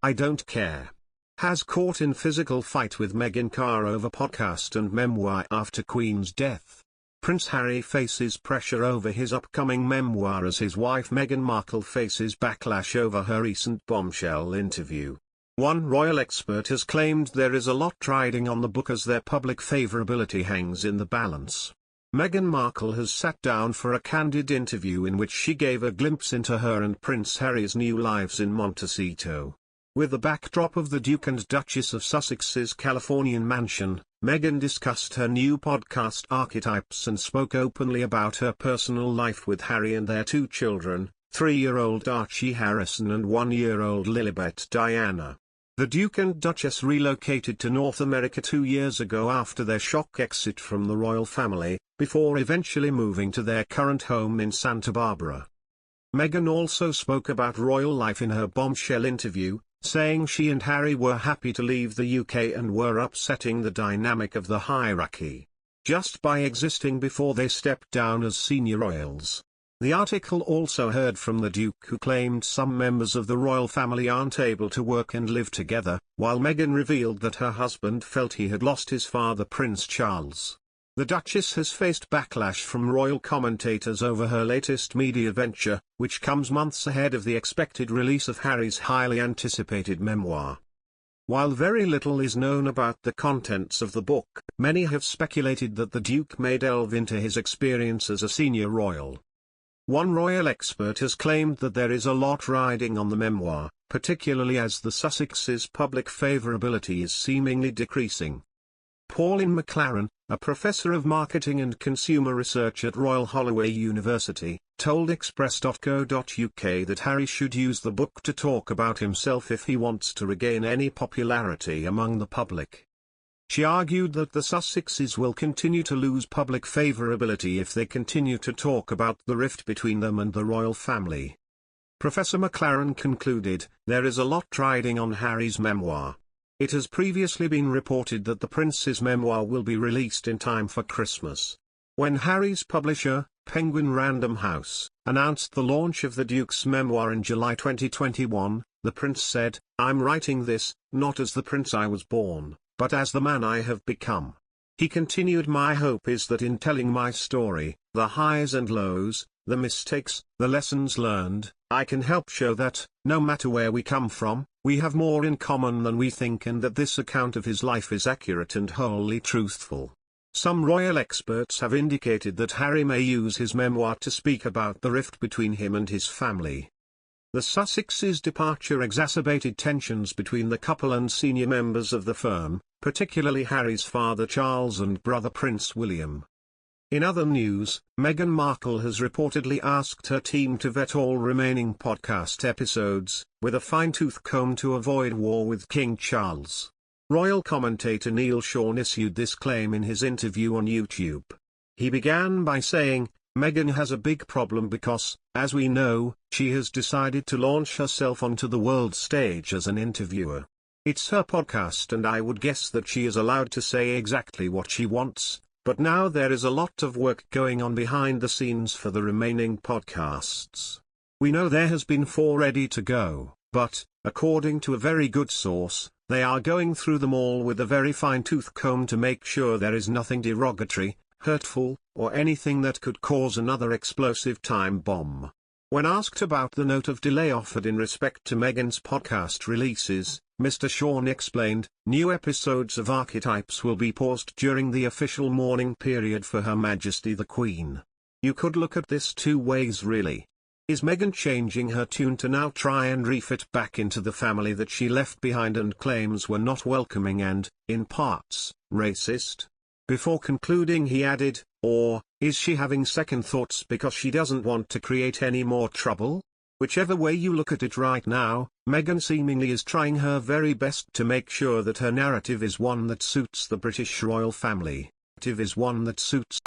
I don't care. Has caught in physical fight with Meghan over podcast and memoir after Queen's death. Prince Harry faces pressure over his upcoming memoir as his wife Meghan Markle faces backlash over her recent bombshell interview. One royal expert has claimed there is a lot riding on the book as their public favourability hangs in the balance. Meghan Markle has sat down for a candid interview in which she gave a glimpse into her and Prince Harry's new lives in Montecito. With the backdrop of the Duke and Duchess of Sussex's Californian mansion, Meghan discussed her new podcast Archetypes and spoke openly about her personal life with Harry and their two children, 3-year-old Archie Harrison and 1-year-old Lilibet Diana. The Duke and Duchess relocated to North America 2 years ago after their shock exit from the royal family, before eventually moving to their current home in Santa Barbara. Meghan also spoke about royal life in her bombshell interview, saying she and Harry were happy to leave the UK and were upsetting the dynamic of the hierarchy, just by existing before they stepped down as senior royals. The article also heard from the Duke, who claimed some members of the royal family aren't able to work and live together, while Meghan revealed that her husband felt he had lost his father Prince Charles. The Duchess has faced backlash from royal commentators over her latest media venture, which comes months ahead of the expected release of Harry's highly anticipated memoir. While very little is known about the contents of the book, many have speculated that the Duke may delve into his experience as a senior royal. One royal expert has claimed that there is a lot riding on the memoir, particularly as the Sussexes' public favourability is seemingly decreasing. Pauline McLaren, a professor of marketing and consumer research at Royal Holloway University, told Express.co.uk that Harry should use the book to talk about himself if he wants to regain any popularity among the public. She argued that the Sussexes will continue to lose public favourability if they continue to talk about the rift between them and the royal family. Professor McLaren concluded, there is a lot riding on Harry's memoir. It has previously been reported that the prince's memoir will be released in time for Christmas. When Harry's publisher, Penguin Random House, announced the launch of the Duke's memoir in July 2021, the prince said, "I'm writing this, not as the prince I was born, but as the man I have become." He continued, "My hope is that in telling my story, the highs and lows, the mistakes, the lessons learned, I can help show that, no matter where we come from, we have more in common than we think, and that this account of his life is accurate and wholly truthful." Some royal experts have indicated that Harry may use his memoir to speak about the rift between him and his family. The Sussexes' departure exacerbated tensions between the couple and senior members of the firm, particularly Harry's father Charles and brother Prince William. In other news, Meghan Markle has reportedly asked her team to vet all remaining podcast episodes, with a fine-tooth comb to avoid war with King Charles. Royal commentator Neil Sean issued this claim in his interview on YouTube. He began by saying, "Meghan has a big problem because, as we know, she has decided to launch herself onto the world stage as an interviewer. It's her podcast and I would guess that she is allowed to say exactly what she wants. But now there is a lot of work going on behind the scenes for the remaining podcasts. We know there has been 4 ready to go, but, according to a very good source, they are going through them all with a very fine-tooth comb to make sure there is nothing derogatory, hurtful, or anything that could cause another explosive time bomb." When asked about the note of delay offered in respect to Meghan's podcast releases, Mr. Sean explained, "New episodes of Archetypes will be paused during the official mourning period for Her Majesty the Queen. You could look at this 2 ways really. Is Meghan changing her tune to now try and refit back into the family that she left behind and claims were not welcoming and, in parts, racist?" Before concluding he added, "Or, is she having second thoughts because she doesn't want to create any more trouble? Whichever way you look at it right now, Meghan seemingly is trying her very best to make sure that her narrative is one that suits the British royal family. Is one that suits